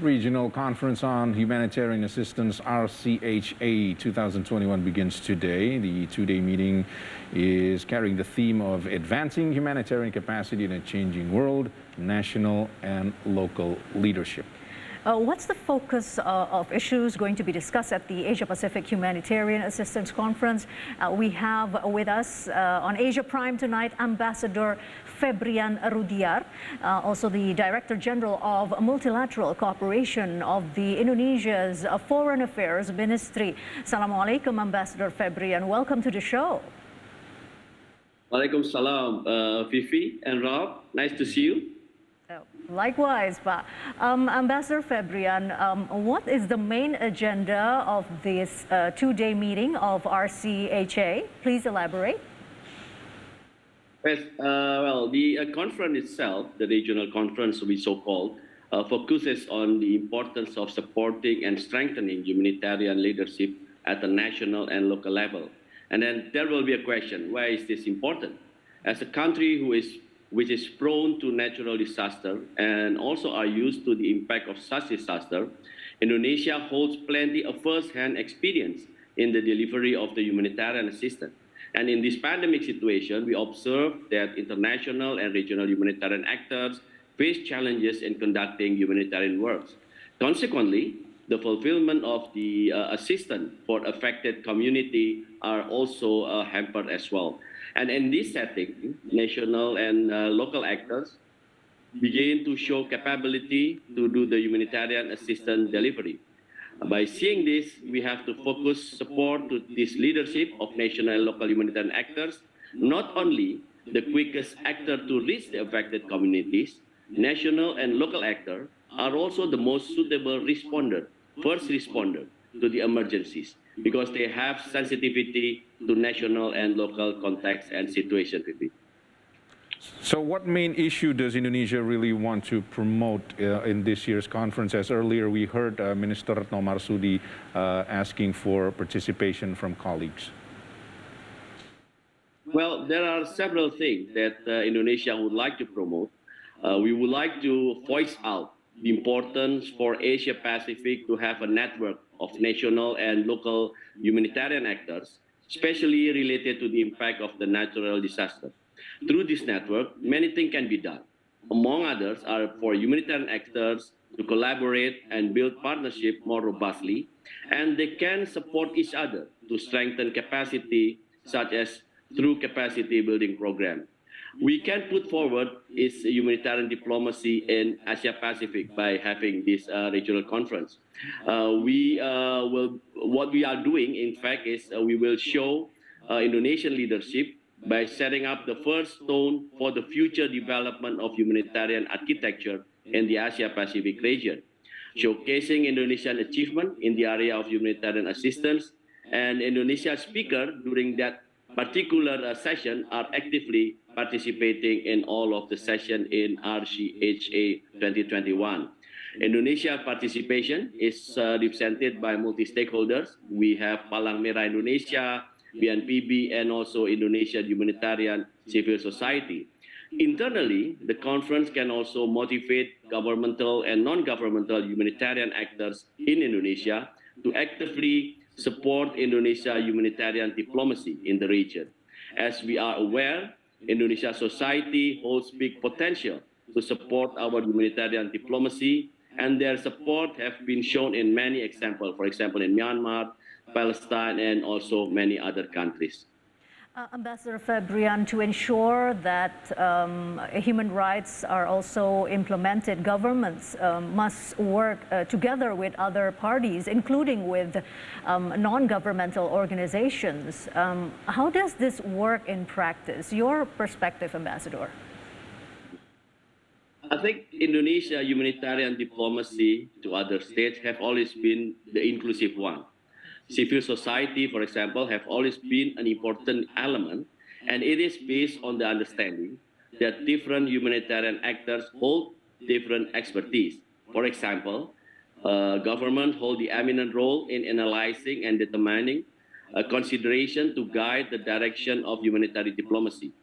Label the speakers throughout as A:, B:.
A: Regional Conference on Humanitarian Assistance, RCHA 2021 begins today. The two-day meeting is carrying the theme of advancing humanitarian capacity in a changing world, national and local leadership.
B: What's the focus of issues going to be discussed at the Asia-Pacific Humanitarian Assistance Conference? We have with us on Asia Prime tonight Ambassador Febrian Rudiar, also the Director General of Multilateral Cooperation of the Indonesia's Foreign Affairs Ministry. Assalamualaikum, Ambassador Febrian. Welcome to the show.
C: Waalaikumsalam, Fifi and Rob. Nice to see you.
B: Likewise, Pa. Ambassador Febrian, what is the main agenda of this two-day meeting of RCHA? Please elaborate.
C: Yes, well, the conference itself, the regional conference we so-called, focuses on the importance of supporting and strengthening humanitarian leadership at the national and local level. And then there will be a question, why is this important? As a country which is prone to natural disaster and also are used to the impact of such disaster, Indonesia holds plenty of first-hand experience in the delivery of the humanitarian assistance. And in this pandemic situation, we observe that international and regional humanitarian actors face challenges in conducting humanitarian work. Consequently, the fulfillment of the assistance for affected community are also hampered as well. And in this setting, national and local actors begin to show capability to do the humanitarian assistance delivery. By seeing this, we have to focus support to this leadership of national and local humanitarian actors, not only the quickest actor to reach the affected communities, national and local actors are also the most suitable responder, first responder to the emergencies, because they have sensitivity to national and local context and situation.
A: So what main issue does Indonesia really want to promote in this year's conference? As earlier we heard Minister Retno Marsudi asking for participation from colleagues.
C: Well, there are several things that Indonesia would like to promote. We would like to voice out the importance for Asia Pacific to have a network of national and local humanitarian actors, especially related to the impact of the natural disaster. Through this network, many things can be done. Among others are for humanitarian actors to collaborate and build partnership more robustly, and they can support each other to strengthen capacity, such as through capacity building program. We can put forward is humanitarian diplomacy in Asia Pacific by having this regional conference. What we are doing, in fact, is we will show Indonesian leadership by setting up the first stone for the future development of humanitarian architecture in the Asia Pacific region, showcasing Indonesian achievement in the area of humanitarian assistance. And Indonesia speakers during that particular session are actively participating in all of the session in RCHA 2021. Indonesia participation is represented by multi-stakeholders. We have Palang Merah Indonesia, BNPB, and also Indonesian Humanitarian Civil Society. Internally, the conference can also motivate governmental and non-governmental humanitarian actors in Indonesia to actively support Indonesia humanitarian diplomacy in the region. As we are aware, Indonesia society holds big potential to support our humanitarian diplomacy, and their support have been shown in many examples, for example, in Myanmar, Palestine, and also many other countries.
B: Ambassador Febrian, to ensure that human rights are also implemented, governments must work together with other parties, including with non-governmental organizations. How does this work in practice? Your perspective, Ambassador.
C: I think Indonesia humanitarian diplomacy to other states have always been the inclusive one. Civil society, for example, have always been an important element, and it is based on the understanding that different humanitarian actors hold different expertise. For example, government hold the eminent role in analyzing and determining a consideration to guide the direction of humanitarian diplomacy.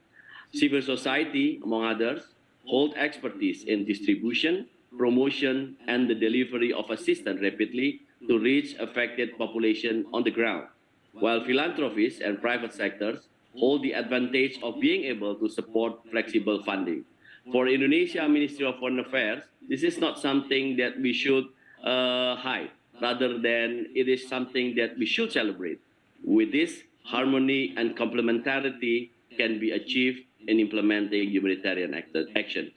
C: Civil society, among others, hold expertise in distribution, promotion, and the delivery of assistance rapidly to reach affected population on the ground, while philanthropists and private sectors hold the advantage of being able to support flexible funding. For Indonesia Ministry of Foreign Affairs, this is not something that we should hide, rather than it is something that we should celebrate. With this, harmony and complementarity can be achieved in implementing humanitarian action.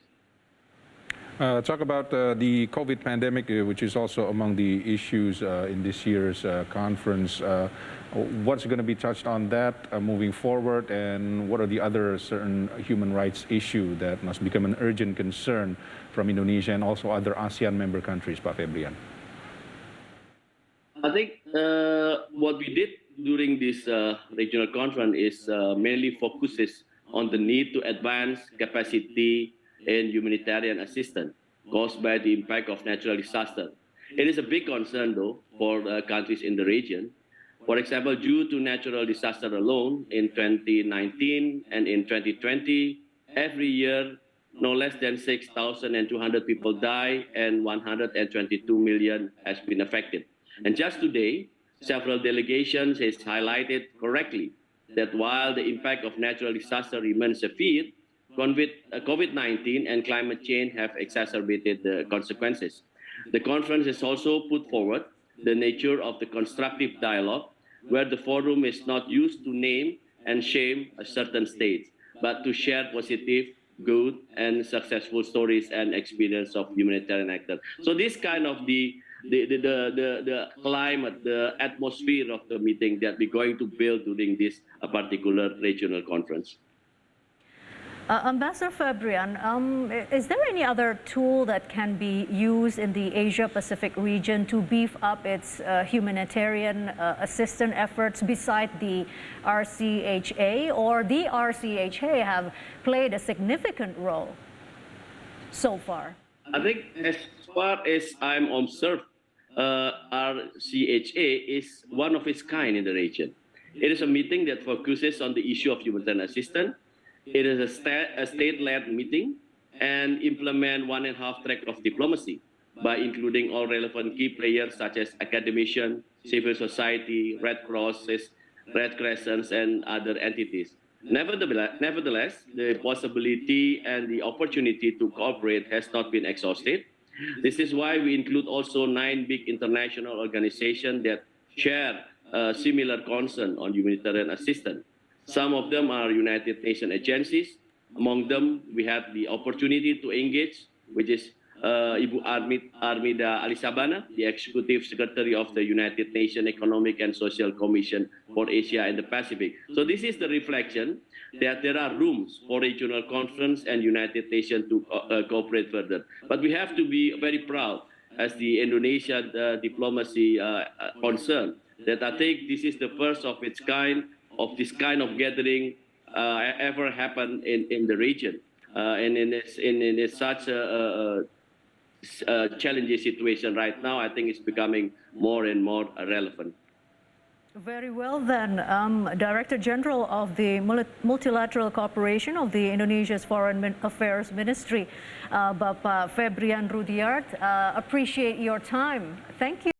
A: Talk about the COVID pandemic, which is also among the issues in this year's conference. What's going to be touched on that moving forward, and what are the other certain human rights issues that must become an urgent concern from Indonesia and also other ASEAN member countries, Pak Febrian?
C: I think what we did during this regional conference is mainly focuses on the need to advance capacity in humanitarian assistance caused by the impact of natural disaster. It is a big concern, though, for countries in the region. For example, due to natural disaster alone, in 2019 and in 2020, every year, no less than 6,200 people die and 122 million has been affected. And just today, several delegations has highlighted correctly that while the impact of natural disaster remains severe, COVID-19 and climate change have exacerbated the consequences. The conference has also put forward the nature of the constructive dialogue, where the forum is not used to name and shame a certain state, but to share positive, good, and successful stories and experience of humanitarian actors. So this kind of the climate, the atmosphere of the meeting that we're going to build during this particular regional conference.
B: Ambassador Febrian, is there any other tool that can be used in the Asia-Pacific region to beef up its humanitarian assistance efforts beside the RCHA, or the RCHA have played a significant role so far?
C: I think as far as I'm observed, RCHA is one of its kind in the region. It is a meeting that focuses on the issue of humanitarian assistance. It is a state-led meeting and implement 1.5 track of diplomacy by including all relevant key players such as academicians, civil society, Red Crosses, Red Crescents, and other entities. Nevertheless, the possibility and the opportunity to cooperate has not been exhausted. This is why we include also 9 big international organizations that share similar concern on humanitarian assistance. Some of them are United Nations agencies. Among them, we had the opportunity to engage, which is Ibu Armida Alisabana, the Executive Secretary of the United Nations Economic and Social Commission for Asia and the Pacific. So this is the reflection that there are rooms for regional conference and United Nations to cooperate further. But we have to be very proud as the Indonesian diplomacy concern that I think this is the first of its kind of this kind of gathering ever happened in the region, and in such a challenging situation right now, I think it's becoming more and more relevant.
B: Very well then, Director General of the Multilateral Cooperation of the Indonesia's Foreign Affairs Ministry, Bapak Febrian Rudyard, appreciate your time. Thank you.